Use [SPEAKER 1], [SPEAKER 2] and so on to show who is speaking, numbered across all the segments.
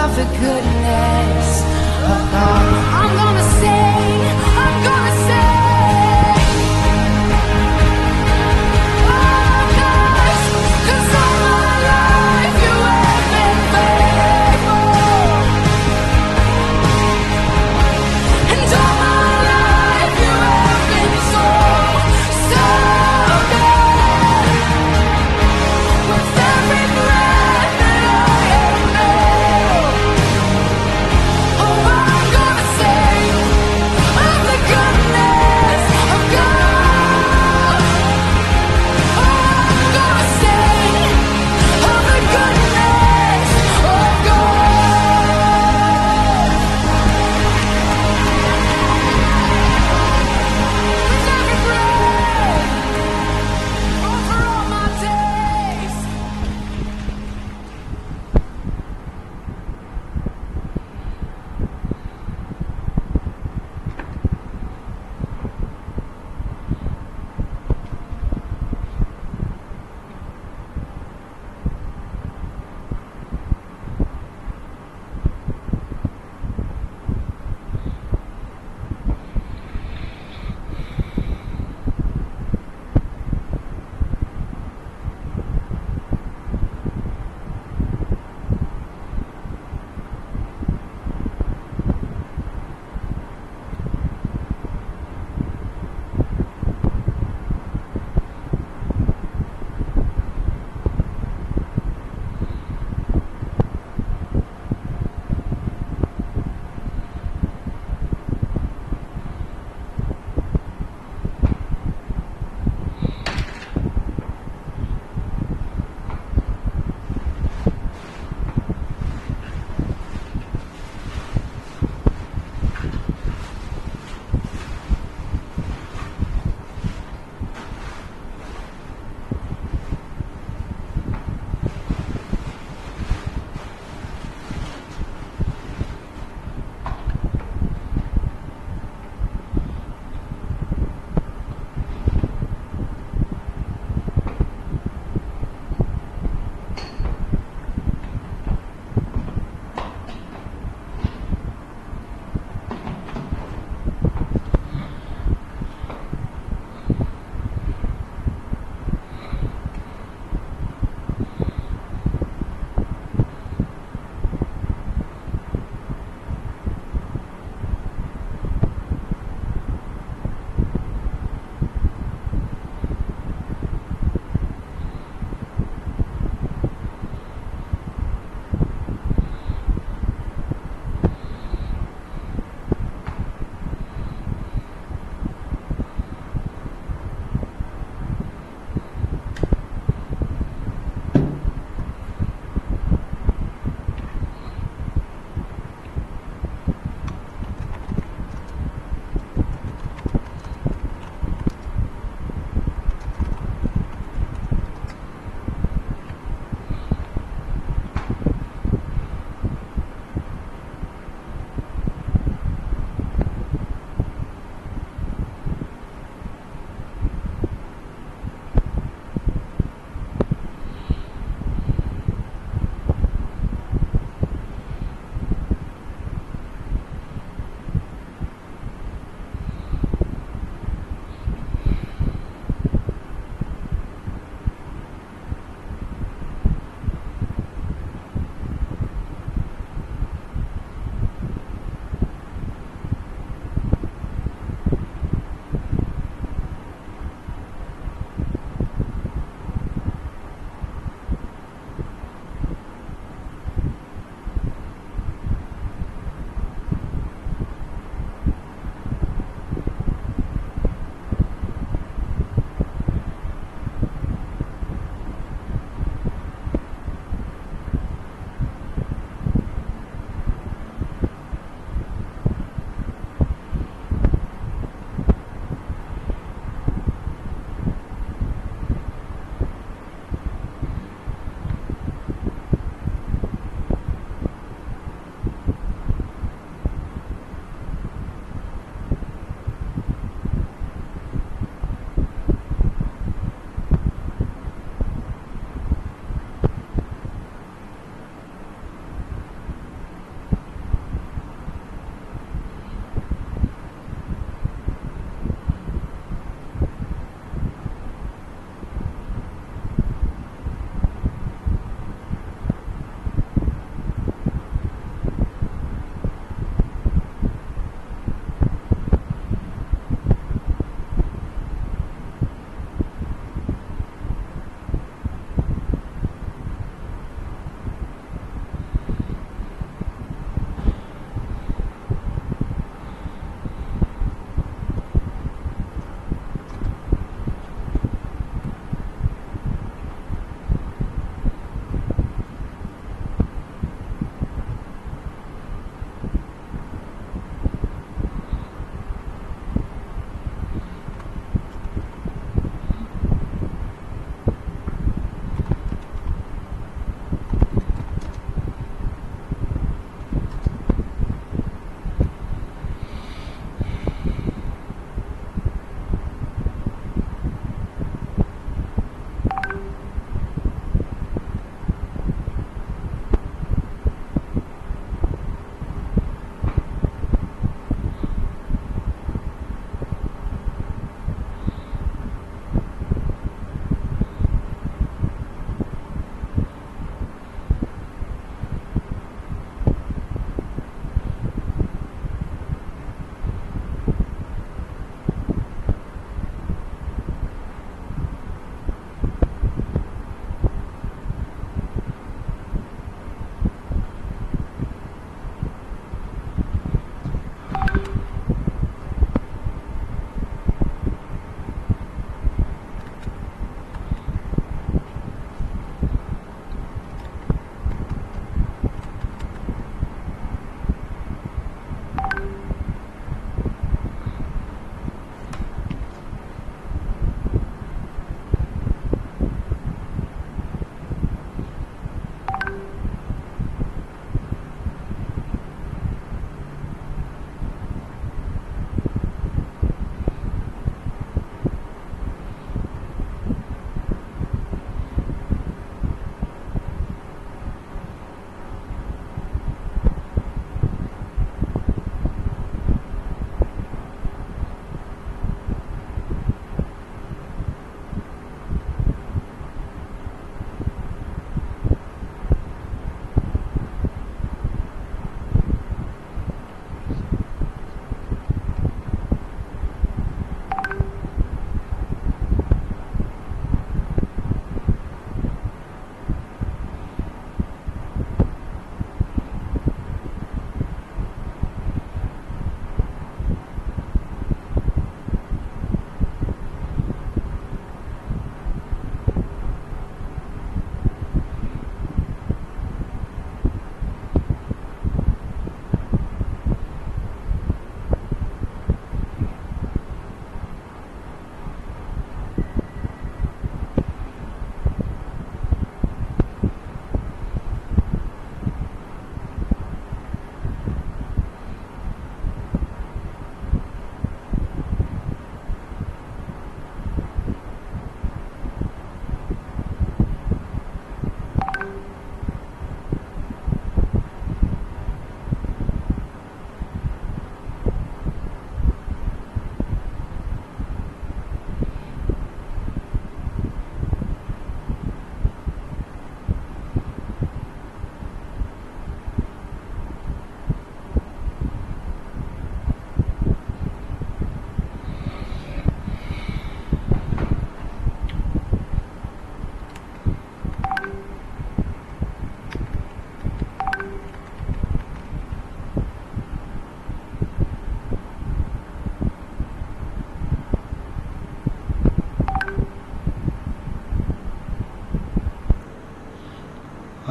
[SPEAKER 1] of the goodness of God. I'm gonna sing, I'm gonna sing. Oh God, 'cause all my life you have been faithful. And all my life you have been so, so good. With every breath that I am able, oh, I'm gonna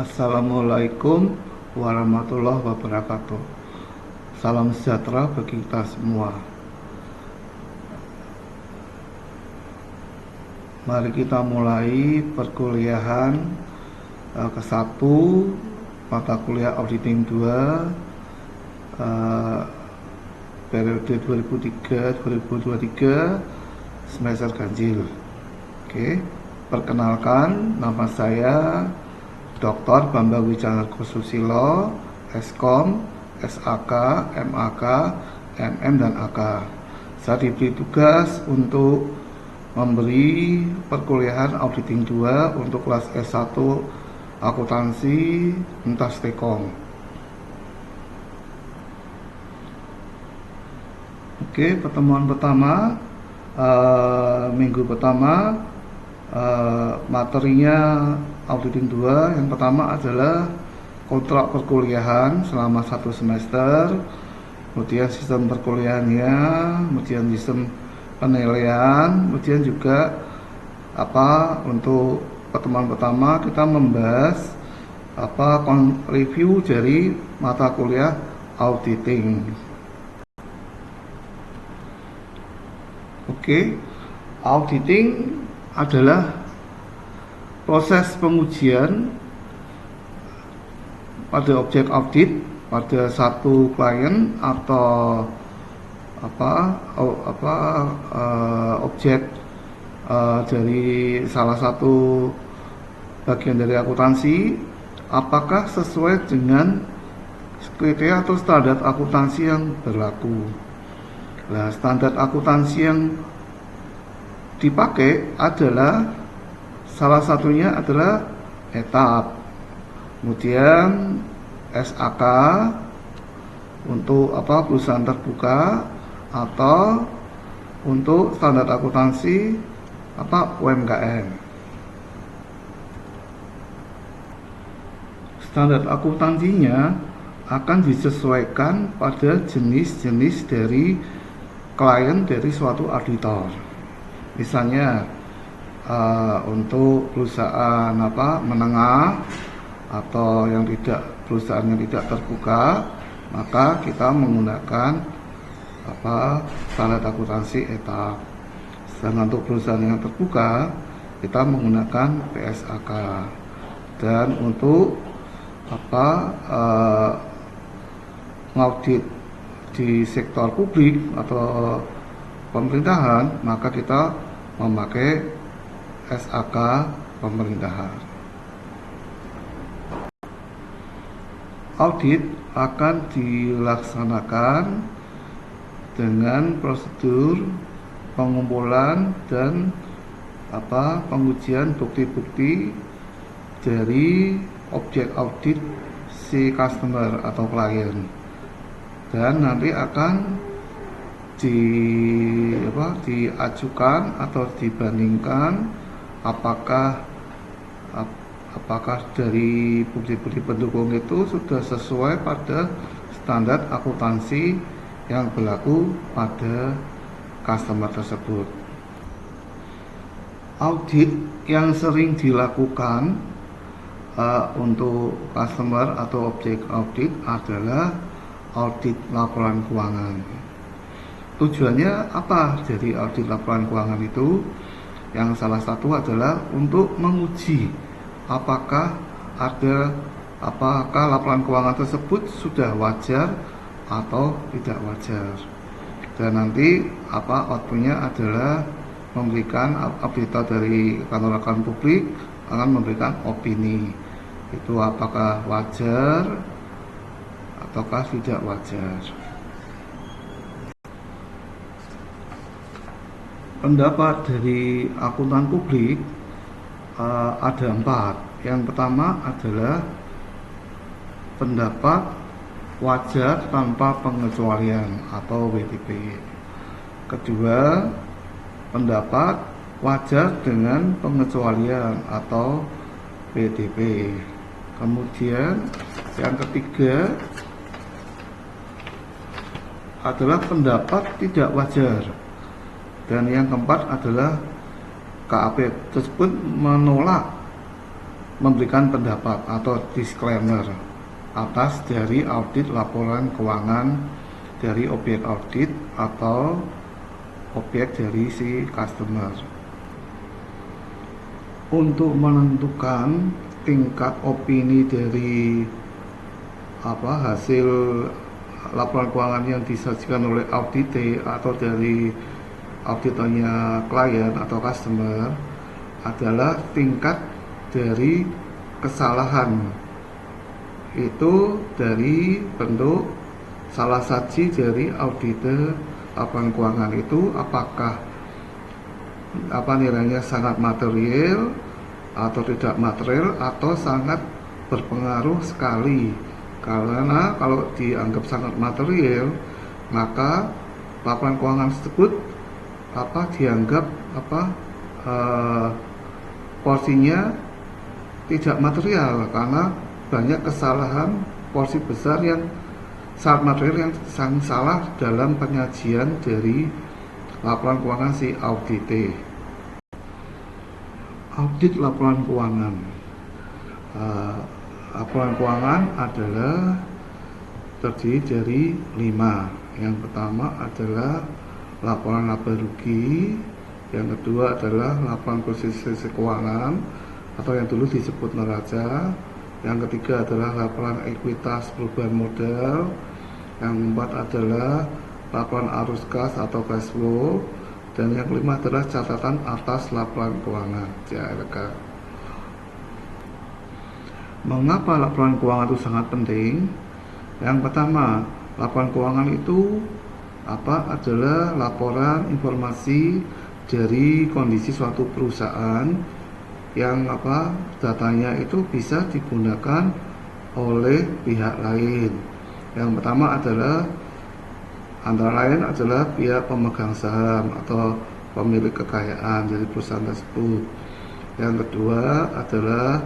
[SPEAKER 2] Assalamualaikum warahmatullahi wabarakatuh. Salam sejahtera bagi kita semua. Mari kita mulai perkuliahan ke-1 mata kuliah auditing 2 periode 2003-2023 semester ganjil. Oke, perkenalkan, nama saya Dr. Bambang Wijanarko Susilo, Eskom, SAK, MAK, MM, dan AK. Saya diberi tugas untuk memberi perkuliahan auditing 2 untuk kelas S1 akuntansi Untas Tekong. Oke, pertemuan pertama, minggu pertama, materinya auditing 2 yang pertama adalah kontrak perkuliahan selama 1 semester, kemudian sistem perkuliahannya, kemudian sistem penilaian, kemudian juga untuk pertemuan pertama kita membahas review dari mata kuliah auditing. Oke, auditing adalah proses pengujian pada objek audit pada satu klien atau objek dari salah satu bagian dari akuntansi, apakah sesuai dengan kriteria atau standar akuntansi yang berlaku. Nah, standar akuntansi yang dipakai adalah salah satunya adalah etap, kemudian SAK untuk perusahaan terbuka, atau untuk standar akuntansi UMKM. Standar akuntansinya akan disesuaikan pada jenis-jenis dari klien dari suatu auditor. Misalnya untuk perusahaan menengah atau yang perusahaan yang tidak terbuka, maka kita menggunakan standar akuntansi etap. Sedangkan untuk perusahaan yang terbuka, kita menggunakan PSAK. Dan untuk ngaudit di sektor publik atau pemerintahan, maka kita memakai SAK pemerintahan. Audit akan dilaksanakan dengan prosedur pengumpulan dan pengujian bukti-bukti dari objek audit si customer atau klien, dan nanti akan diajukan atau dibandingkan apakah dari bukti-bukti pendukung itu sudah sesuai pada standar akuntansi yang berlaku pada customer tersebut. Audit yang sering dilakukan untuk customer atau objek audit adalah audit laporan keuangan. Tujuannya apa dari audit laporan keuangan itu? Yang salah satu adalah untuk menguji apakah laporan keuangan tersebut sudah wajar atau tidak wajar. Dan nanti outputnya adalah memberikan auditor dari kantor akuntan publik akan memberikan opini, itu apakah wajar ataukah tidak wajar. Pendapat dari akuntan publik ada 4. Yang pertama adalah pendapat wajar tanpa pengecualian atau WTP. Kedua, pendapat wajar dengan pengecualian atau WTP. Kemudian yang ketiga adalah pendapat tidak wajar, dan yang keempat adalah KAP tersebut menolak memberikan pendapat atau disclaimer atas dari audit laporan keuangan dari objek audit atau objek dari si customer. Untuk menentukan tingkat opini dari hasil laporan keuangan yang disajikan oleh audite atau dari auditornya klien atau customer adalah tingkat dari kesalahan itu dari bentuk salah saji dari audite laporan keuangan itu apakah nilainya sangat material atau tidak material atau sangat berpengaruh sekali. Karena kalau dianggap sangat material, maka laporan keuangan tersebut dianggap porsinya tidak material karena banyak kesalahan porsi besar yang sangat material yang sangat salah dalam penyajian dari laporan keuangan si audite. Audit laporan keuangan. Laporan keuangan adalah terdiri dari 5. Yang pertama adalah laporan laba rugi, yang kedua adalah laporan konsistensi keuangan atau yang dulu disebut neraca, yang ketiga adalah laporan ekuitas perubahan modal, yang keempat adalah laporan arus kas atau cash flow, dan yang kelima adalah catatan atas laporan keuangan (CALK). Mengapa laporan keuangan itu sangat penting? Yang pertama, laporan keuangan itu adalah laporan informasi dari kondisi suatu perusahaan yang datanya itu bisa digunakan oleh pihak lain. Yang pertama adalah antara lain adalah pihak pemegang saham atau pemilik kekayaan dari perusahaan tersebut. Yang kedua adalah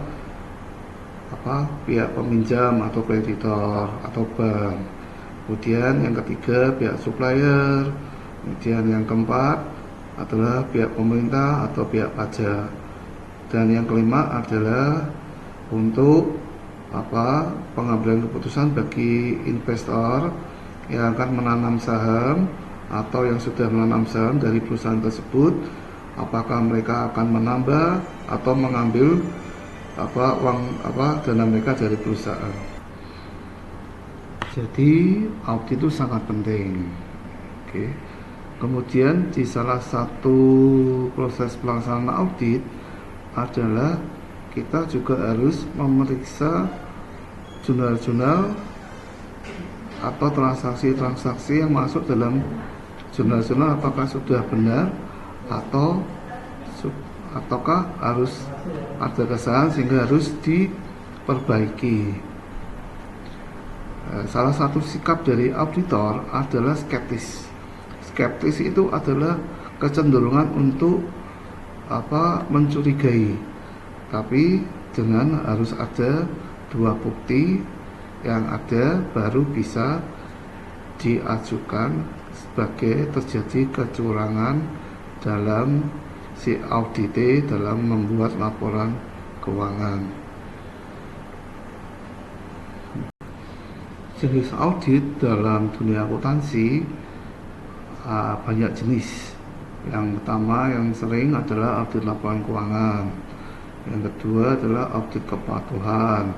[SPEAKER 2] pihak peminjam atau kreditor atau bank. Kemudian yang ketiga pihak supplier. Kemudian yang keempat adalah pihak pemerintah atau pihak pajak. Dan yang kelima adalah untuk pengambilan keputusan bagi investor yang akan menanam saham atau yang sudah menanam saham dari perusahaan tersebut, apakah mereka akan menambah atau mengambil dana mereka dari perusahaan. Jadi audit itu sangat penting. Oke. Kemudian di salah satu proses pelaksanaan audit adalah kita juga harus memeriksa jurnal-jurnal atau transaksi-transaksi yang masuk dalam jurnal-jurnal apakah sudah benar ataukah harus ada kesalahan sehingga harus diperbaiki. Salah satu sikap dari auditor adalah skeptis. Skeptis itu adalah kecenderungan untuk mencurigai, tapi dengan harus ada 2 bukti yang ada baru bisa diajukan sebagai terjadi kecurangan dalam si audite dalam membuat laporan keuangan. Jenis audit dalam dunia akuntansi banyak jenis. Yang pertama yang sering adalah audit laporan keuangan. Yang kedua adalah audit kepatuhan.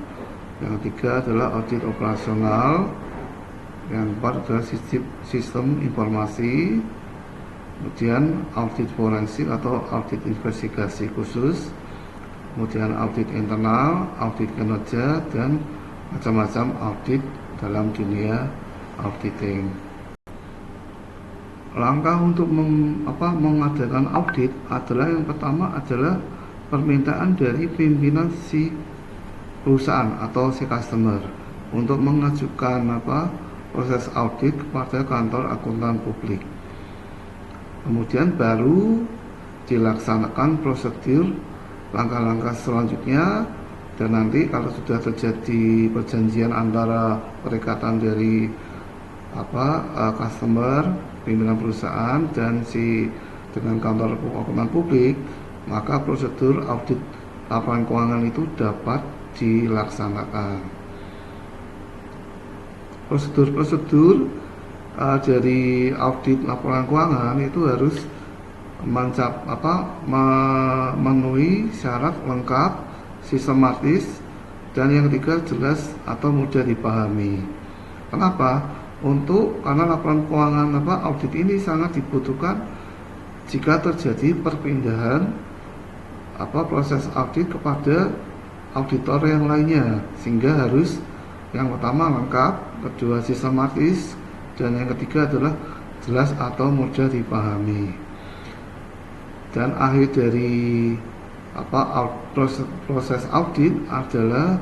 [SPEAKER 2] Yang ketiga adalah audit operasional. Yang keempat adalah sistem informasi. Kemudian audit forensik atau audit investigasi khusus. Kemudian audit internal, audit kinerja, dan macam-macam audit dalam dunia auditing. Langkah untuk mengadakan audit adalah yang pertama adalah permintaan dari pimpinan si perusahaan atau si customer untuk mengajukan proses audit kepada kantor akuntan publik. Kemudian baru dilaksanakan prosedur langkah-langkah selanjutnya, dan nanti kalau sudah terjadi perjanjian antara perikatan dari customer, pimpinan perusahaan dan dengan kantor akuntan publik, maka prosedur audit laporan keuangan itu dapat dilaksanakan. Prosedur-prosedur dari audit laporan keuangan itu harus memenuhi syarat lengkap, sistematis, dan yang ketiga jelas atau mudah dipahami. Kenapa? Karena laporan keuangan audit ini sangat dibutuhkan jika terjadi perpindahan proses audit kepada auditor yang lainnya, sehingga harus yang pertama lengkap, kedua sistematis, dan yang ketiga adalah jelas atau mudah dipahami. Dan akhir dari proses audit adalah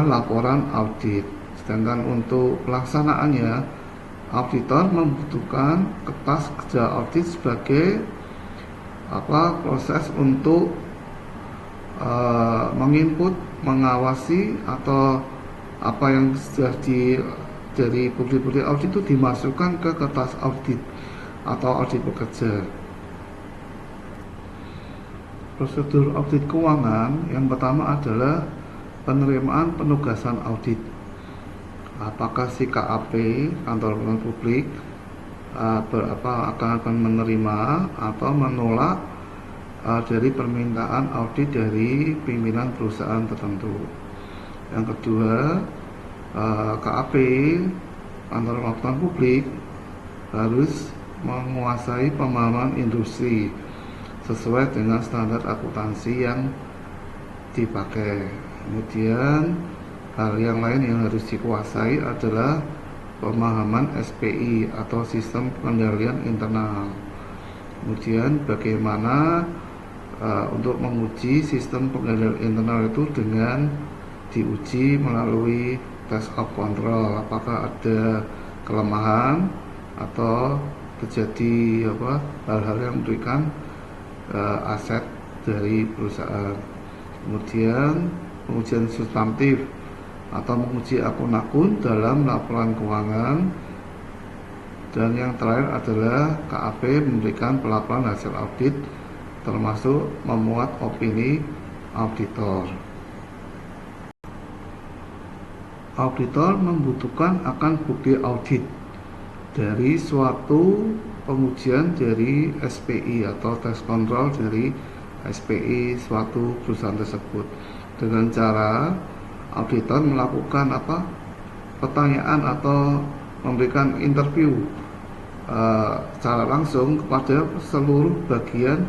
[SPEAKER 2] laporan audit. Sedangkan untuk pelaksanaannya, auditor membutuhkan kertas kerja audit sebagai proses untuk menginput, mengawasi, atau apa yang sudah dari bukti-bukti audit itu dimasukkan ke kertas audit atau audit pekerja. Prosedur audit keuangan yang pertama adalah penerimaan penugasan audit. Apakah si KAP, kantor pelayanan publik, akan menerima atau menolak dari permintaan audit dari pimpinan perusahaan tertentu. Yang kedua, KAP, kantor pelayanan publik, harus menguasai pemahaman industri sesuai dengan standar akuntansi yang dipakai. Kemudian hal yang lain yang harus dikuasai adalah pemahaman SPI atau sistem pengendalian internal. Kemudian bagaimana untuk menguji sistem pengendalian internal itu dengan diuji melalui test of control, apakah ada kelemahan atau terjadi hal-hal yang memberikan aset dari perusahaan. Kemudian pengujian substantif atau menguji akun-akun dalam laporan keuangan. Dan yang terakhir adalah KAP memberikan pelaporan hasil audit termasuk memuat opini auditor. Auditor membutuhkan akan bukti audit dari suatu pengujian dari SPI atau test control dari SPI suatu perusahaan tersebut, dengan cara auditor melakukan pertanyaan atau memberikan interview secara langsung kepada seluruh bagian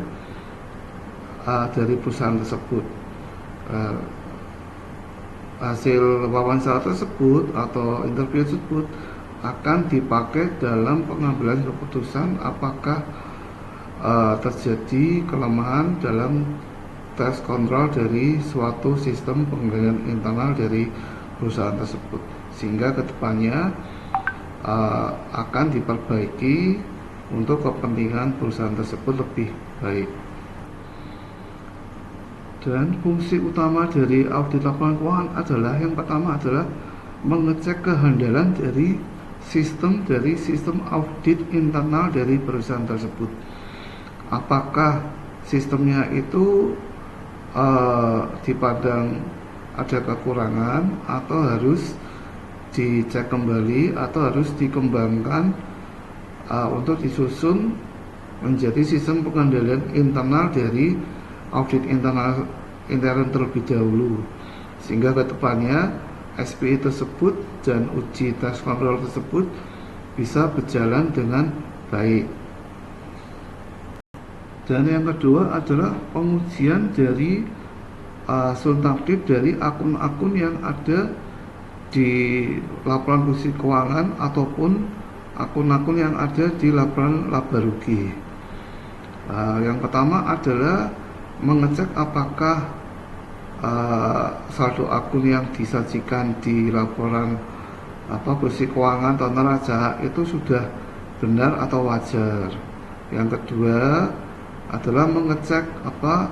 [SPEAKER 2] dari perusahaan tersebut. Hasil wawancara tersebut atau interview tersebut akan dipakai dalam pengambilan keputusan apakah terjadi kelemahan dalam tes kontrol dari suatu sistem pengendalian internal dari perusahaan tersebut, sehingga kedepannya akan diperbaiki untuk kepentingan perusahaan tersebut lebih baik. Dan fungsi utama dari audit laporan keuangan adalah yang pertama adalah mengecek kehandalan dari sistem audit internal dari perusahaan tersebut. Apakah sistemnya itu dipandang ada kekurangan atau harus dicek kembali atau harus dikembangkan untuk disusun menjadi sistem pengendalian internal dari audit intern terlebih dahulu, sehingga kedepannya SPI tersebut dan uji tes kontrol tersebut bisa berjalan dengan baik. Dan yang kedua adalah pengujian dari substantif dari akun-akun yang ada di laporan posisi keuangan ataupun akun-akun yang ada di laporan laba rugi. Yang pertama adalah mengecek apakah saldo akun yang disajikan di laporan posisi keuangan atau neraca itu sudah benar atau wajar. Yang kedua adalah mengecek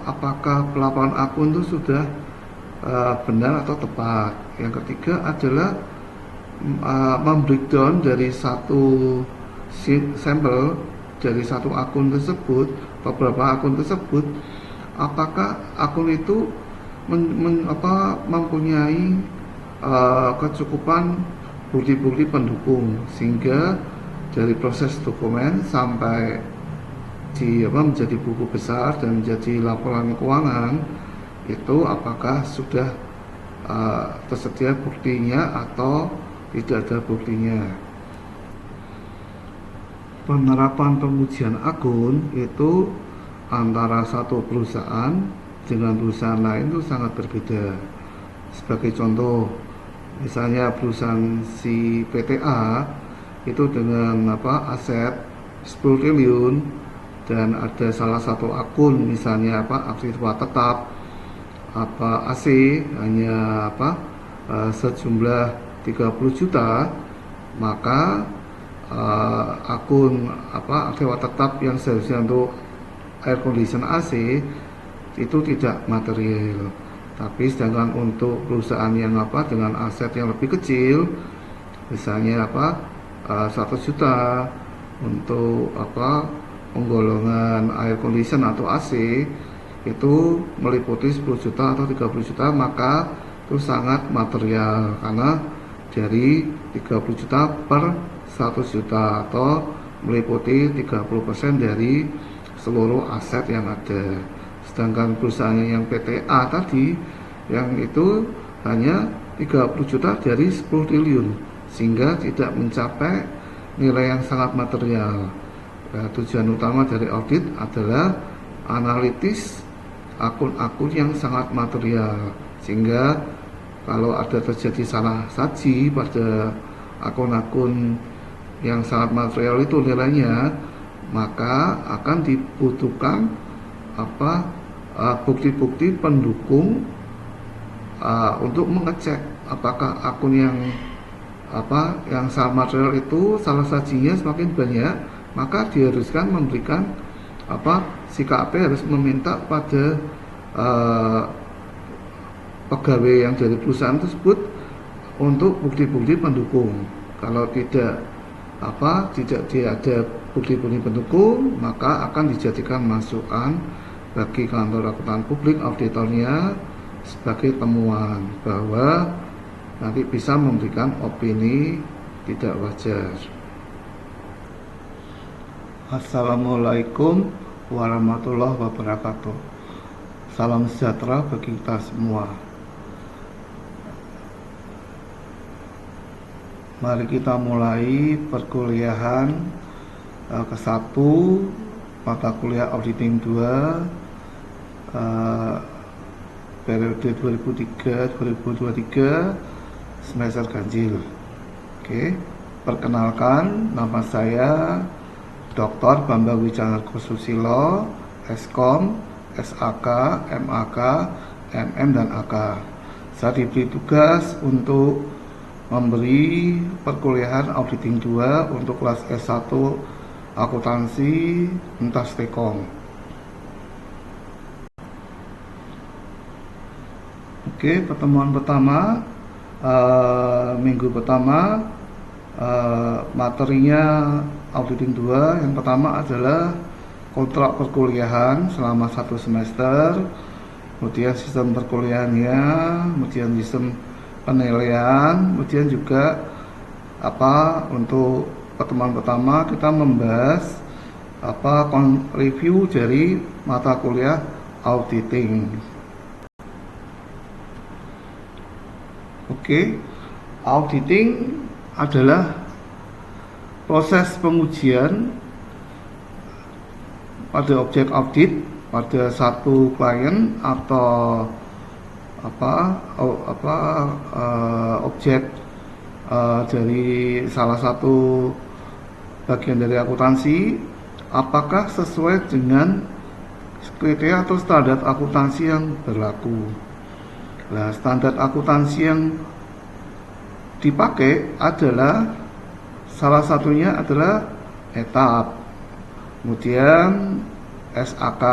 [SPEAKER 2] apakah pelaporan akun itu sudah benar atau tepat. Yang ketiga adalah membreakdown dari satu sampel dari satu akun tersebut, beberapa akun tersebut, apakah akun itu mempunyai kecukupan bukti-bukti pendukung, sehingga dari proses dokumen sampai menjadi buku besar dan menjadi laporan keuangan itu apakah sudah tersedia buktinya atau tidak ada buktinya. Penerapan pengujian akun itu antara satu perusahaan dengan perusahaan lain itu sangat berbeda. Sebagai contoh, misalnya perusahaan si PTA itu dengan aset 10 triliun dan ada salah satu akun misalnya aktiva tetap AC hanya sejumlah 30 juta, maka akun aktiva tetap yang seharusnya untuk air condition AC itu tidak material. Tapi sedangkan untuk perusahaan yang dengan aset yang lebih kecil, misalnya 100 juta untuk penggolongan air condition atau AC itu meliputi 10 juta atau 30 juta, maka itu sangat material karena dari 30 juta per 100 juta atau meliputi 30% dari seluruh aset yang ada. Sedangkan perusahaan yang PTA tadi yang itu hanya 30 juta dari 10 triliun, sehingga tidak mencapai nilai yang sangat material. Tujuan utama dari audit adalah analitis akun-akun yang sangat material, sehingga kalau ada terjadi salah saji pada akun-akun yang sangat material itu nilainya, maka akan dibutuhkan bukti-bukti pendukung untuk mengecek apakah akun yang sangat material itu salah sajinya semakin banyak, maka diharuskan memberikan si KAP harus meminta pada pegawai yang dari perusahaan tersebut untuk bukti-bukti pendukung. Kalau tidak ada bukti-bukti pendukung, maka akan dijadikan masukan bagi kantor akuntan publik auditornya sebagai temuan bahwa nanti bisa memberikan opini tidak wajar. Assalamualaikum warahmatullahi wabarakatuh. Salam sejahtera bagi kita semua. Mari kita mulai perkuliahan ke-1 mata kuliah auditing 2 periode 2003-2023 semester ganjil. Oke, perkenalkan, nama saya Dr. Bambang Wijanarko Susilo, Eskom, SAK, MAK, MM, dan AK. Saya diberi tugas untuk memberi perkuliahan auditing 2 untuk kelas S1 akuntansi Untas Tekom. Oke, pertemuan pertama minggu pertama materinya auditing 2 yang pertama adalah kontrak perkuliahan selama 1 semester, kemudian sistem perkuliahannya, kemudian sistem penilaian, kemudian juga untuk pertemuan pertama kita membahas review dari mata kuliah auditing. Oke, auditing adalah proses pengujian pada objek audit pada satu klien atau objek dari salah satu bagian dari akuntansi, apakah sesuai dengan kriteria atau standar akuntansi yang berlaku. Nah, standar akuntansi yang dipakai adalah salah satunya adalah etap, kemudian SAK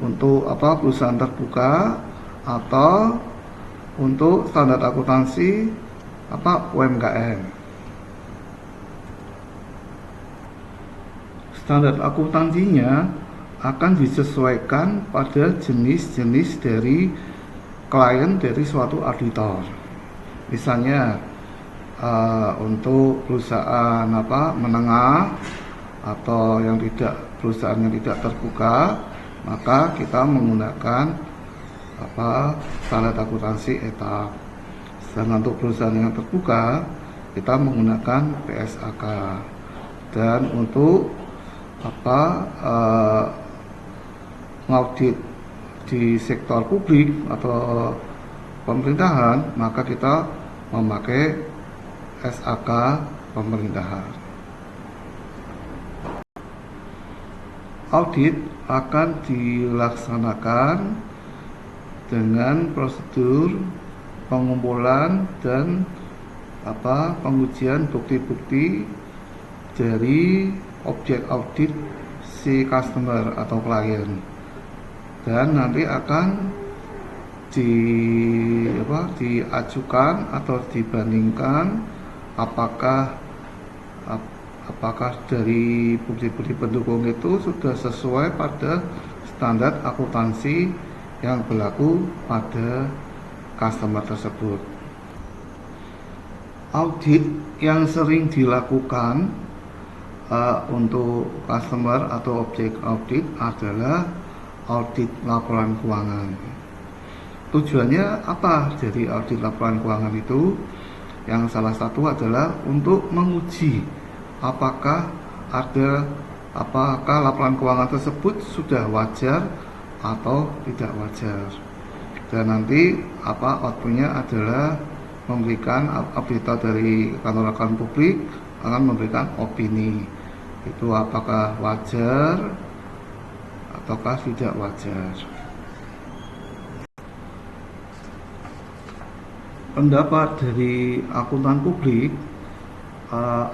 [SPEAKER 2] untuk perusahaan terbuka, atau untuk standar akuntansi UMKM. Standar akuntansinya akan disesuaikan pada jenis-jenis dari klien dari suatu auditor. Misalnya untuk perusahaan menengah atau perusahaan yang tidak terbuka, maka kita menggunakan standar akuntansi etap. Sedangkan untuk perusahaan yang terbuka, kita menggunakan PSAK. Dan untuk audit di sektor publik atau pemerintahan, maka kita memakai SAK pemerintahan. Audit akan dilaksanakan dengan prosedur pengumpulan dan pengujian bukti-bukti dari objek audit si customer atau klien, dan nanti akan diajukan atau dibandingkan apakah dari bukti-bukti pendukung itu sudah sesuai pada standar akuntansi yang berlaku pada customer tersebut. Audit yang sering dilakukan untuk customer atau objek audit adalah audit laporan keuangan. Tujuannya apa dari audit laporan keuangan itu? Yang salah satu adalah untuk menguji apakah laporan keuangan tersebut sudah wajar atau tidak wajar. Dan nanti outputnya adalah memberikan auditor dari kantor akuntan publik akan memberikan opini, itu apakah wajar ataukah tidak wajar. Pendapat dari akuntan publik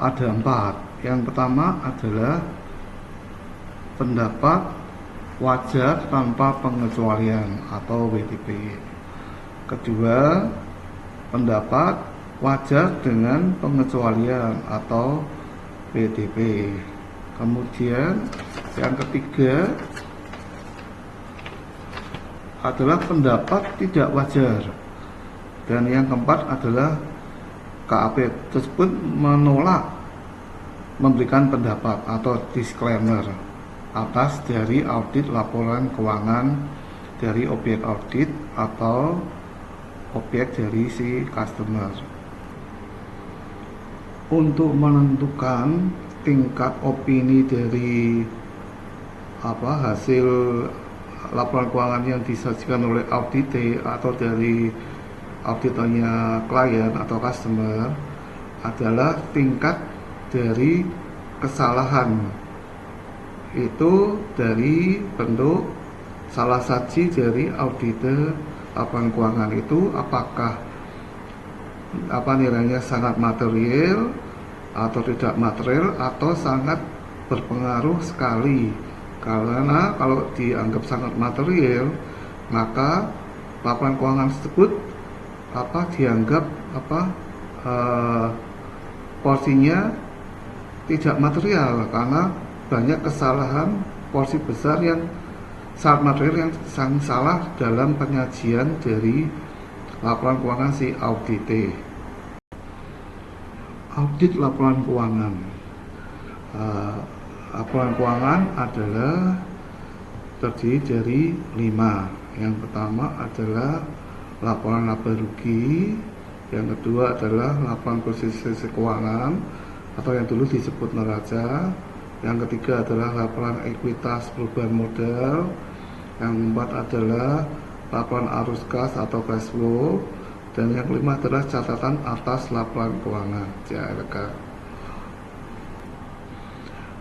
[SPEAKER 2] ada 4. Yang pertama adalah pendapat wajar tanpa pengecualian atau WTP. Kedua, pendapat wajar dengan pengecualian atau WTP. Kemudian yang ketiga adalah pendapat tidak wajar. Dan yang keempat adalah KAP tersebut menolak memberikan pendapat atau disclaimer atas dari audit laporan keuangan dari objek audit atau objek dari si customer. Untuk menentukan tingkat opini dari hasil laporan keuangan yang disajikan oleh audite atau dari auditornya klien atau customer adalah tingkat dari kesalahan, itu dari bentuk salah saji dari auditor laporan keuangan itu apakah nilainya sangat material atau tidak material atau sangat berpengaruh sekali. Karena kalau dianggap sangat material, maka laporan keuangan tersebut dianggap porsinya tidak material karena banyak kesalahan porsi besar yang sangat material yang sangat salah dalam penyajian dari laporan keuangan si audite. Audit laporan keuangan. Laporan keuangan adalah terdiri dari 5. Yang pertama adalah laporan laba rugi, yang kedua adalah laporan konsolidasi keuangan atau yang dulu disebut neraca, yang ketiga adalah laporan ekuitas perubahan modal, yang keempat adalah laporan arus kas atau cash flow, dan yang kelima adalah catatan atas laporan keuangan (CALK).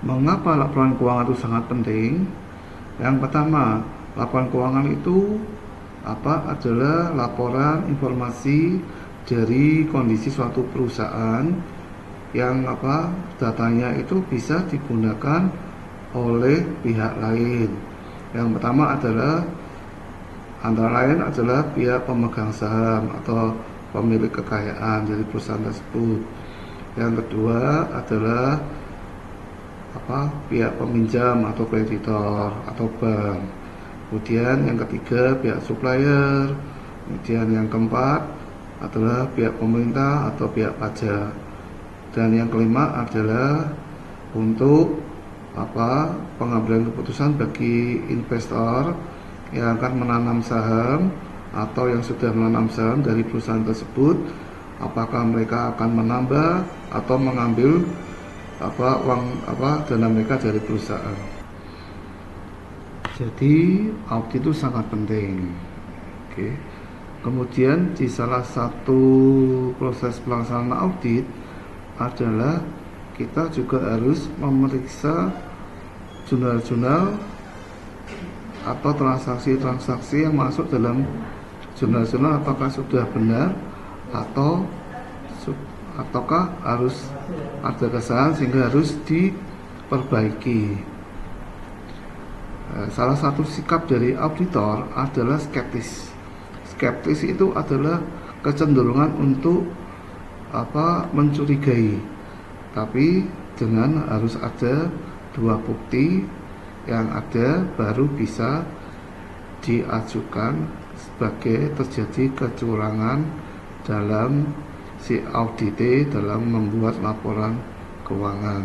[SPEAKER 2] Mengapa laporan keuangan itu sangat penting? Yang pertama, laporan keuangan itu adalah laporan informasi dari kondisi suatu perusahaan yang datanya itu bisa digunakan oleh pihak lain. Yang pertama adalah antara lain adalah pihak pemegang saham atau pemilik kekayaan dari perusahaan tersebut. Yang kedua adalah pihak peminjam atau kreditor atau bank. Kemudian yang ketiga pihak supplier. Kemudian yang keempat adalah pihak pemerintah atau pihak pajak. Dan yang kelima adalah untuk pengambilan keputusan bagi investor yang akan menanam saham atau yang sudah menanam saham dari perusahaan tersebut, apakah mereka akan menambah atau mengambil uang dana mereka dari perusahaan. Jadi audit itu sangat penting. Oke. Kemudian di salah satu proses pelaksanaan audit adalah kita juga harus memeriksa jurnal-jurnal atau transaksi-transaksi yang masuk dalam jurnal-jurnal, apakah sudah benar ataukah harus ada kesalahan sehingga harus diperbaiki. Salah satu sikap dari auditor adalah skeptis. Skeptis itu adalah kecenderungan untuk mencurigai, tapi dengan harus ada dua bukti yang ada baru bisa diajukan sebagai terjadi kecurangan dalam si audite dalam membuat laporan keuangan.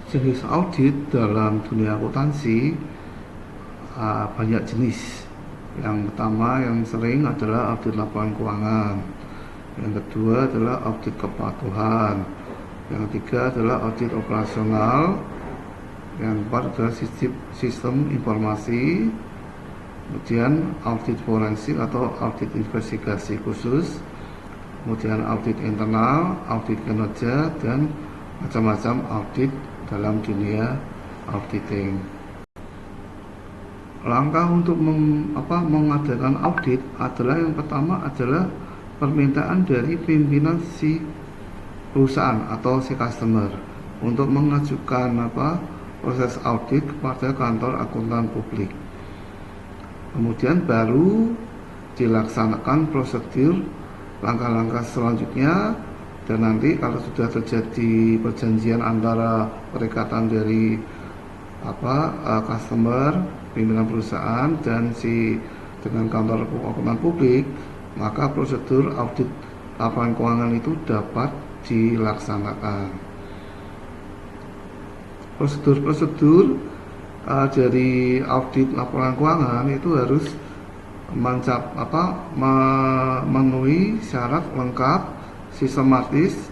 [SPEAKER 2] Jenis audit dalam dunia akuntansi banyak jenis. Yang pertama yang sering adalah audit laporan keuangan. Yang kedua adalah audit kepatuhan. Yang ketiga adalah audit operasional. Yang keempat adalah sistem informasi. Kemudian audit forensik atau audit investigasi khusus. Kemudian audit internal, audit kinerja, dan macam-macam audit dalam dunia auditing. Langkah untuk mengadakan audit adalah yang pertama adalah permintaan dari pimpinan si perusahaan atau si customer untuk mengajukan proses audit kepada kantor akuntan publik. Kemudian baru dilaksanakan prosedur langkah-langkah selanjutnya, dan nanti kalau sudah terjadi perjanjian antara perikatan dari customer, pimpinan perusahaan dan dengan kantor akuntan publik, maka prosedur audit laporan keuangan itu dapat dilaksanakan. Prosedur dari audit laporan keuangan itu harus memenuhi syarat lengkap, sistematis,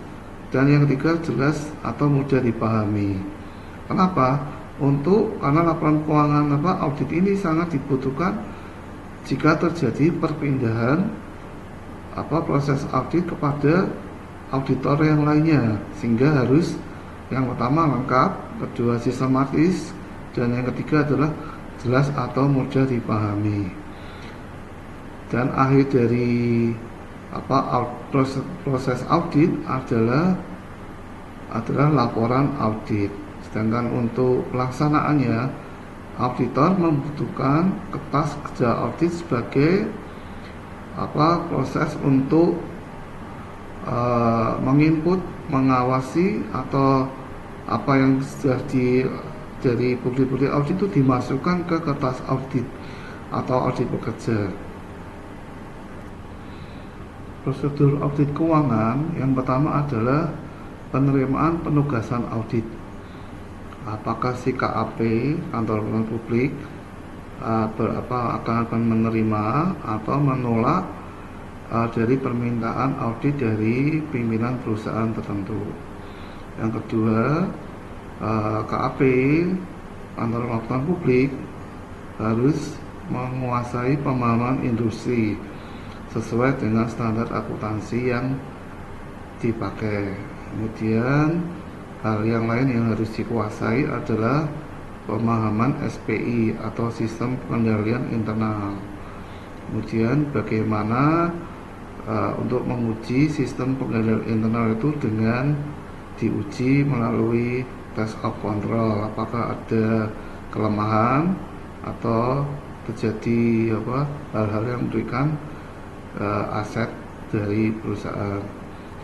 [SPEAKER 2] dan yang ketiga jelas atau mudah dipahami. Kenapa? Karena laporan keuangan audit ini sangat dibutuhkan jika terjadi perpindahan proses audit kepada auditor yang lainnya, sehingga harus yang pertama lengkap, kedua sistematis, dan yang ketiga adalah jelas atau mudah dipahami. Dan akhir dari proses audit adalah laporan audit. Sedangkan untuk pelaksanaannya, auditor membutuhkan kertas kerja audit sebagai proses untuk menginput, mengawasi, atau apa yang sudah dari bukti-bukti audit itu dimasukkan ke kertas audit atau audit bekerja. Prosedur audit keuangan yang pertama adalah penerimaan penugasan audit. Apakah si KAP, kantor akuntan publik, akan menerima atau menolak dari permintaan audit dari pimpinan perusahaan tertentu. Yang kedua, KAP, kantor akuntan publik, harus menguasai pemahaman industri sesuai dengan standar akuntansi yang dipakai. Kemudian hal yang lain yang harus dikuasai adalah pemahaman SPI atau sistem pengendalian internal. Kemudian bagaimana untuk menguji sistem pengendalian internal itu dengan diuji melalui test of control, apakah ada kelemahan atau terjadi hal-hal yang memberikan aset dari perusahaan.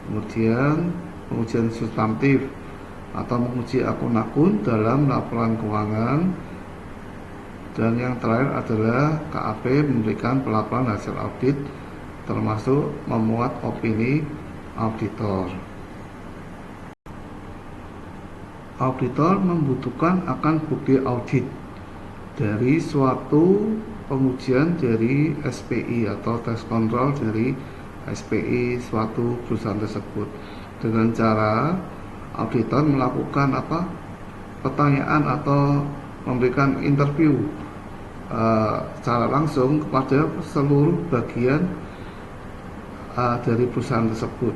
[SPEAKER 2] Kemudian pengujian substantif atau menguji akun-akun dalam laporan keuangan. Dan yang terakhir adalah KAP memberikan pelaporan hasil audit termasuk memuat opini auditor. Auditor membutuhkan akan bukti audit dari suatu pengujian dari SPI atau tes kontrol dari SPI suatu perusahaan tersebut, dengan cara auditor melakukan pertanyaan atau memberikan interview secara langsung kepada seluruh bagian dari perusahaan tersebut.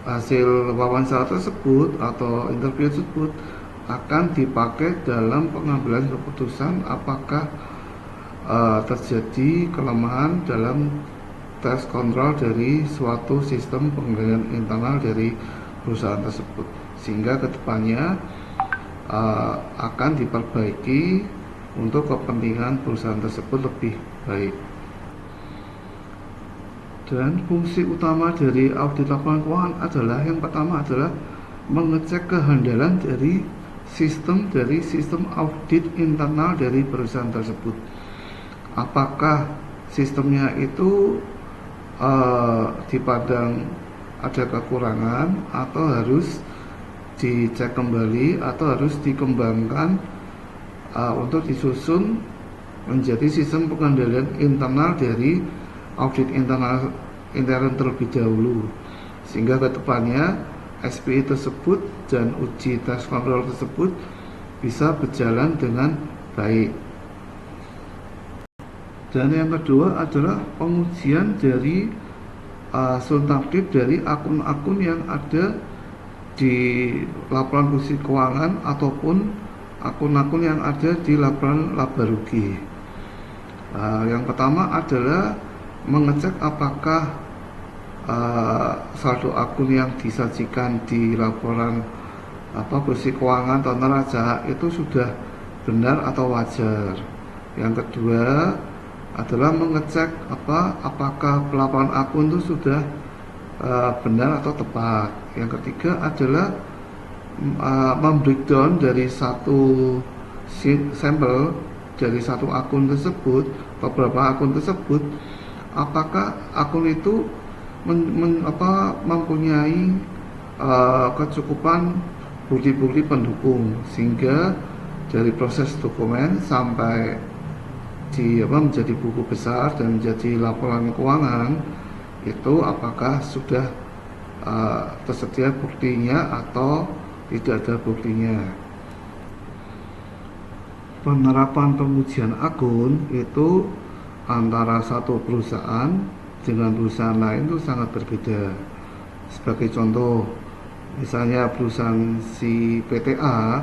[SPEAKER 2] Hasil wawancara tersebut atau interview tersebut akan dipakai dalam pengambilan keputusan apakah terjadi kelemahan dalam tes kontrol dari suatu sistem pengendalian internal dari perusahaan tersebut, sehingga kedepannya akan diperbaiki untuk kepentingan perusahaan tersebut lebih baik. Dan fungsi utama dari audit laporan keuangan adalah, yang pertama adalah mengecek kehandalan dari sistem audit internal dari perusahaan tersebut. Apakah sistemnya itu dipandang ada kekurangan atau harus dicek kembali atau harus dikembangkan untuk disusun menjadi sistem pengendalian internal dari audit intern terlebih dahulu, sehingga kedepannya SPI tersebut dan uji tes kontrol tersebut bisa berjalan dengan baik. Dan yang kedua adalah pengujian dari substantif dari akun-akun yang ada di laporan posisi keuangan ataupun akun-akun yang ada di laporan laba rugi. Yang pertama adalah mengecek apakah saldo akun yang disajikan di laporan posisi keuangan atau neraca itu sudah benar atau wajar. Yang kedua adalah mengecek apakah pelaporan akun itu sudah benar atau tepat. Yang ketiga adalah membreakdown dari satu sampel dari satu akun tersebut, beberapa akun tersebut, apakah akun itu mempunyai kecukupan bukti-bukti pendukung, sehingga dari proses dokumen sampai menjadi buku besar dan menjadi laporan keuangan itu apakah sudah tersedia buktinya atau tidak ada buktinya. Penerapan pengujian akun itu antara satu perusahaan dengan perusahaan lain itu sangat berbeda. Sebagai contoh, misalnya perusahaan si PTA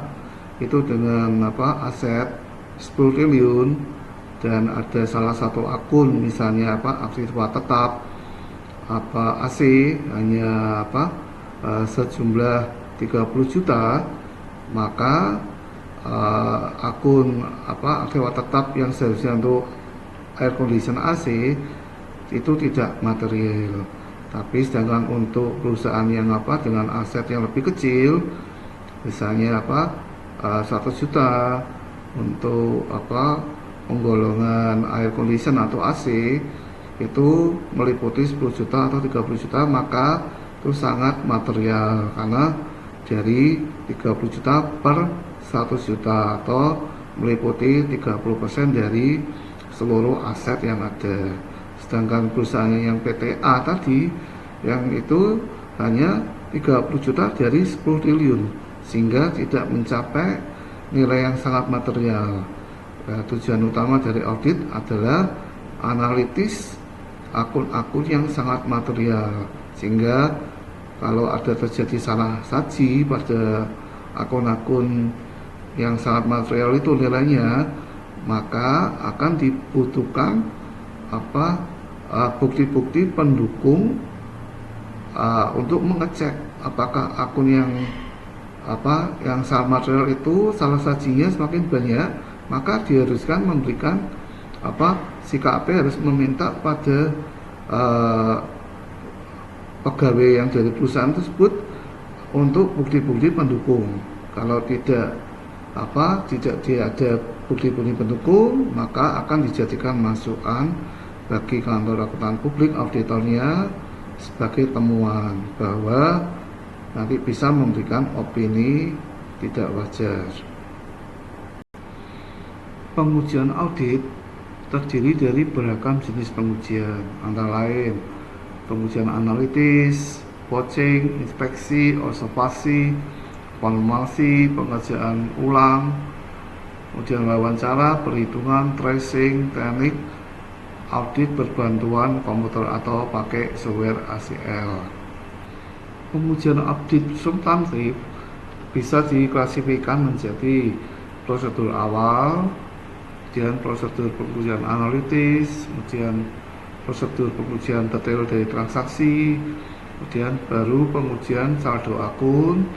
[SPEAKER 2] itu dengan aset 10 triliun dan ada salah satu akun misalnya aktiva tetap AC hanya sejumlah 30 juta, maka akun aktiva tetap yang seharusnya untuk air condition AC itu tidak material. Tapi sedangkan untuk perusahaan yang dengan aset yang lebih kecil, misalnya 1 juta untuk penggolongan air condition atau AC itu meliputi 10 juta atau 30 juta, maka itu sangat material karena dari 30 juta per 100 juta atau meliputi 30% dari seluruh aset yang ada. Sedangkan perusahaan yang PTA tadi yang itu hanya 30 juta dari 10 triliun, sehingga tidak mencapai nilai yang sangat material. Tujuan utama dari audit adalah analitis akun-akun yang sangat material, sehingga kalau ada terjadi salah saji pada akun-akun yang sangat material itu nilainya, maka akan dibutuhkan bukti-bukti pendukung untuk mengecek apakah akun yang sangat material itu salah sajinya semakin banyak, maka diharuskan memberikan si KAP harus meminta pada pegawai yang dari perusahaan tersebut untuk bukti-bukti pendukung. Kalau tidak ada bukti-bukti pendukung, maka akan dijadikan masukan bagi kantor akuntan publik auditornya sebagai temuan bahwa nanti bisa memberikan opini tidak wajar. Pengujian audit terdiri dari beragam jenis pengujian, antara lain pengujian analitis, vouching, inspeksi, observasi, formasi, pengerjaan ulang, kemudian wawancara, perhitungan, tracing, teknik, audit berbantuan komputer atau pakai software ACL. Pengujian audit substantif bisa diklasifikasikan menjadi prosedur awal, kemudian prosedur pengujian analitis, kemudian prosedur pengujian detail dari transaksi, kemudian baru pengujian saldo akun,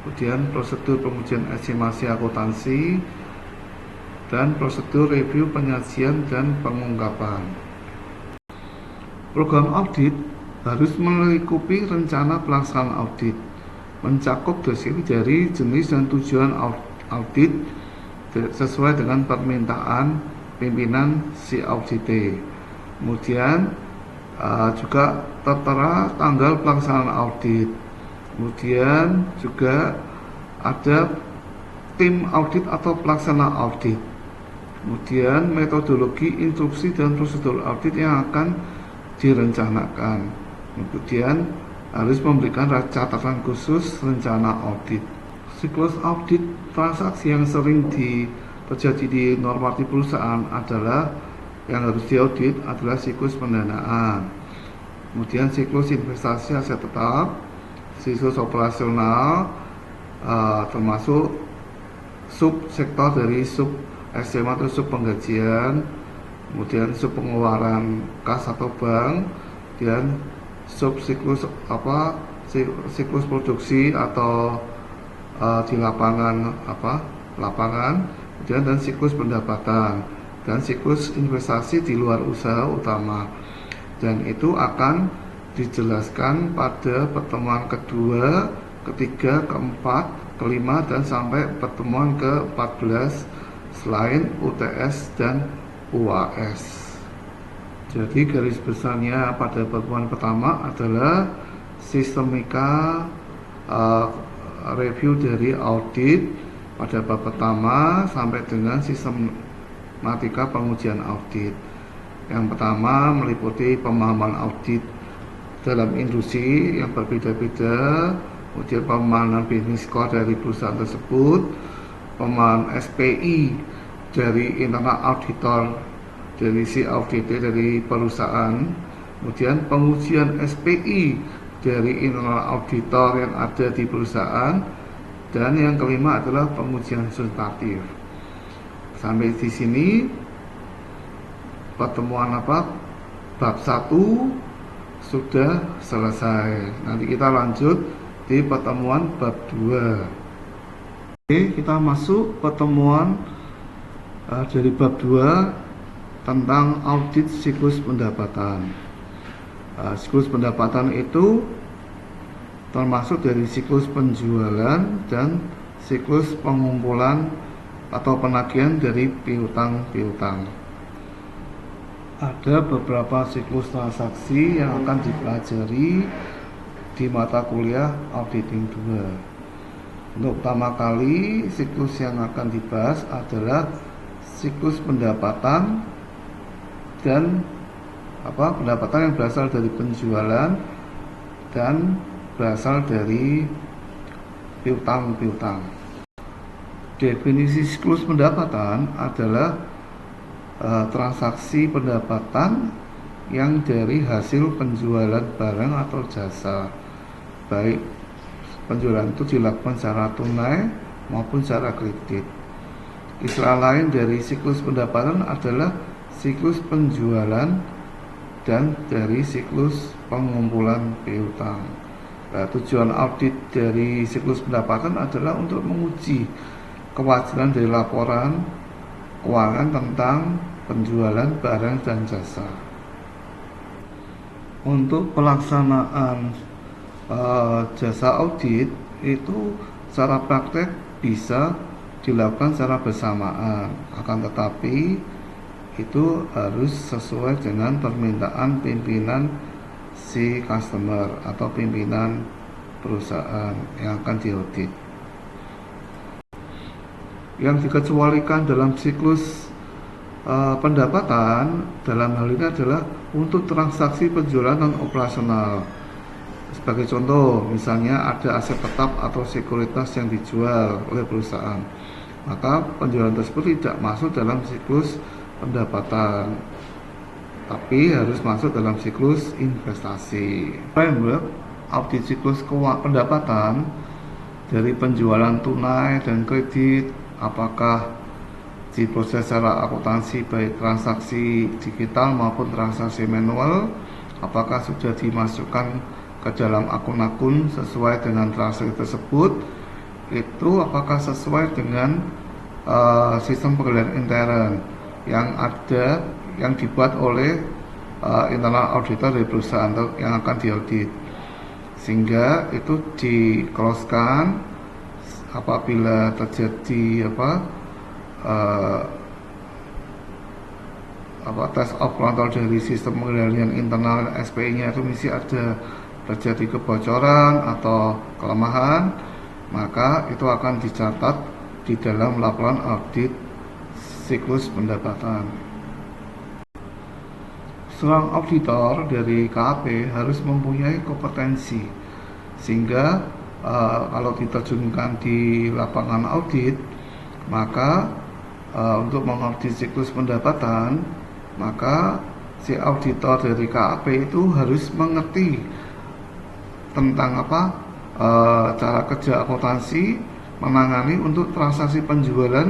[SPEAKER 2] kemudian prosedur pengujian estimasi akuntansi, dan prosedur review penyajian dan pengungkapan. Program audit harus melengkapi rencana pelaksanaan audit, mencakup deskripsi dari jenis dan tujuan audit sesuai dengan permintaan pimpinan si audit. Kemudian juga tertera tanggal pelaksanaan audit. Kemudian juga ada tim audit atau pelaksana audit. Kemudian metodologi, instruksi, dan prosedur audit yang akan direncanakan. Kemudian harus memberikan catatan khusus rencana audit. Siklus audit transaksi yang sering terjadi di normatif perusahaan adalah yang harus diaudit adalah siklus pendanaan, kemudian siklus investasi aset tetap, siklus operasional, termasuk subsektor dari sub SMA atau sub penggajian, kemudian sub pengeluaran kas atau bank, dan sub siklus siklus produksi atau di lapangan kemudian dan siklus pendapatan dan siklus investasi di luar usaha utama, dan itu akan dijelaskan pada pertemuan kedua, ketiga, keempat, kelima, dan sampai pertemuan ke-14 selain UTS dan UAS. Jadi garis besarnya pada pertemuan pertama adalah sistemika review dari audit pada bab pertama sampai dengan sistematika pengujian audit. Yang pertama meliputi pemahaman audit dalam industri yang berbeda-beda, kemudian pemahaman bisnis core dari perusahaan tersebut, pemahaman SPI dari internal auditor dari si audit dari perusahaan, kemudian pengujian SPI dari internal auditor yang ada di perusahaan, dan yang kelima adalah pengujian substantif. Sampai di sini pertemuan bab 1 sudah selesai. Nanti kita lanjut di pertemuan bab 2. Oke, kita masuk pertemuan dari bab 2 tentang audit siklus pendapatan. Siklus pendapatan itu termasuk dari siklus penjualan dan siklus pengumpulan atau penagihan dari piutang. Ada beberapa siklus transaksi yang akan dipelajari di mata kuliah auditing 2. Untuk pertama kali, siklus yang akan dibahas adalah siklus pendapatan dan pendapatan yang berasal dari penjualan dan berasal dari piutang. Definisi siklus pendapatan adalah transaksi pendapatan yang dari hasil penjualan barang atau jasa, baik penjualan itu dilakukan secara tunai maupun secara kredit. Istilah lain dari siklus pendapatan adalah siklus penjualan dan dari siklus pengumpulan piutang. Tujuan audit dari siklus pendapatan adalah untuk menguji kewajaran dari laporan keuangan tentang penjualan barang dan jasa. Untuk pelaksanaan jasa audit itu secara praktek bisa dilakukan secara bersamaan, akan tetapi itu harus sesuai dengan permintaan pimpinan si customer atau pimpinan perusahaan yang akan diaudit. Yang dikecualikan dalam siklus pendapatan dalam hal ini adalah untuk transaksi penjualan non operasional. Sebagai contoh, misalnya ada aset tetap atau sekuritas yang dijual oleh perusahaan, maka penjualan tersebut tidak masuk dalam siklus pendapatan, tapi harus masuk dalam siklus investasi. Framework audit siklus pendapatan dari penjualan tunai dan kredit, apakah diproses secara akuntansi baik transaksi digital maupun transaksi manual, apakah sudah dimasukkan ke dalam akun-akun sesuai dengan transaksi tersebut, itu apakah sesuai dengan sistem pengendalian intern yang ada, yang dibuat oleh internal auditor dari perusahaan yang akan diaudit, sehingga itu di-close-kan apabila terjadi test of control dari sistem pengendalian internal SPI-nya itu mesti ada terjadi kebocoran atau kelemahan, maka itu akan dicatat di dalam laporan audit siklus pendapatan. Seorang auditor dari KAP harus mempunyai kompetensi sehingga kalau diterjunkan di lapangan audit, maka untuk mengaudit siklus pendapatan, maka si auditor dari KAP itu harus mengerti tentang cara kerja akuntansi menangani untuk transaksi penjualan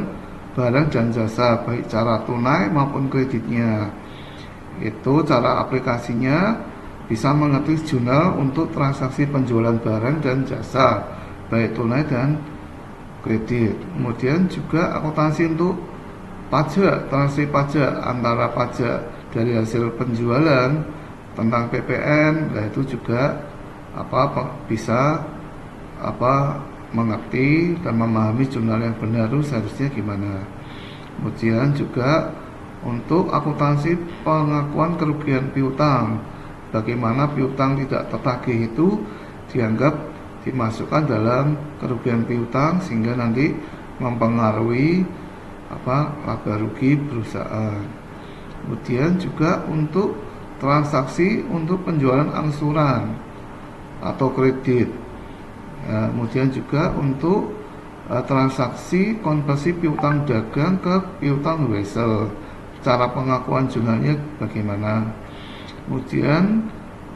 [SPEAKER 2] barang dan jasa baik cara tunai maupun kreditnya. Itu cara aplikasinya bisa mengerti jurnal untuk transaksi penjualan barang dan jasa baik tunai dan kredit. Kemudian juga akuntansi untuk pajak, transaksi pajak antara pajak dari hasil penjualan tentang PPN, nah itu juga bisa mengerti dan memahami jurnal yang benar itu seharusnya gimana. Kemudian juga untuk akuntansi pengakuan kerugian piutang, bagaimana piutang tidak tertagih itu dianggap dimasukkan dalam kerugian piutang sehingga nanti mempengaruhi laba rugi perusahaan. Kemudian juga untuk transaksi untuk penjualan angsuran atau kredit, kemudian juga untuk transaksi konversi piutang dagang ke piutang wesel, cara pengakuan jurnalnya bagaimana. Kemudian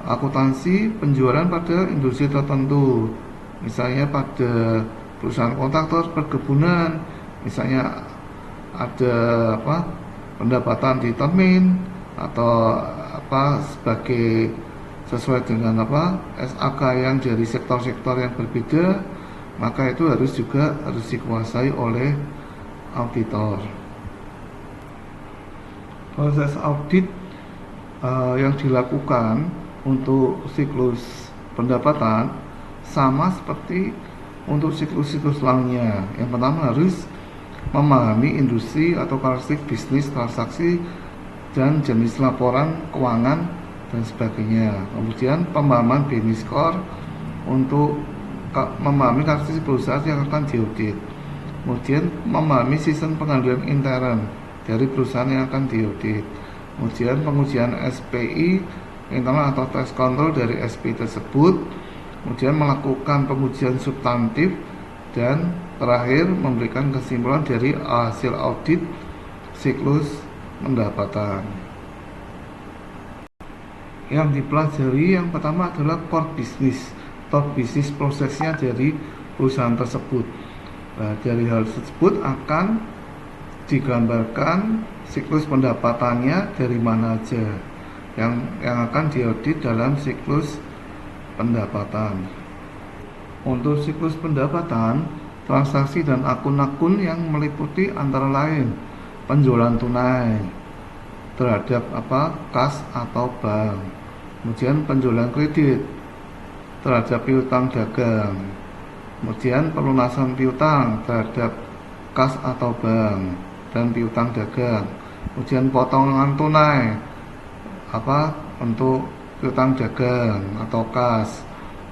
[SPEAKER 2] akuntansi penjualan pada industri tertentu, misalnya pada perusahaan kontraktor perkebunan, misalnya ada pendapatan di termin atau sebagai sesuai dengan SAK yang dari sektor-sektor yang berbeda, maka itu harus dikuasai oleh auditor. Proses audit yang dilakukan untuk siklus pendapatan sama seperti untuk siklus-siklus lainnya. Yang pertama harus memahami industri atau karakteristik bisnis, transaksi, dan jenis laporan keuangan dan sebagainya. Kemudian pemahaman business score untuk memahami karakteristik perusahaan yang akan diaudit. Kemudian memahami sistem pengendalian intern dari perusahaan yang akan diaudit. Kemudian pengujian SPI internal atau test control dari SPI tersebut. Kemudian melakukan pengujian substantif dan terakhir memberikan kesimpulan dari hasil audit siklus pendapatan. Yang dipelajari yang pertama adalah core business prosesnya dari perusahaan tersebut. Nah, dari hal tersebut akan digambarkan siklus pendapatannya dari mana aja yang akan diaudit dalam siklus pendapatan. Untuk siklus pendapatan, transaksi dan akun-akun yang meliputi antara lain penjualan tunai terhadap kas atau bank, kemudian penjualan kredit terhadap piutang dagang. Kemudian pelunasan piutang terhadap kas atau bank dan piutang dagang. Kemudian potongan tunai untuk piutang dagang atau kas.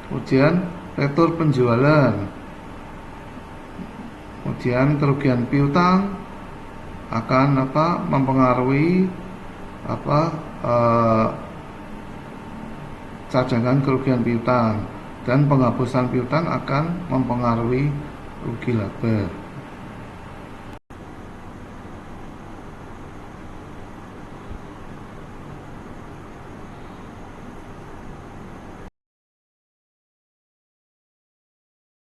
[SPEAKER 2] Kemudian retur penjualan. Kemudian kerugian piutang akan mempengaruhi cadangan kerugian piutang, dan penghapusan piutang akan mempengaruhi rugi laba.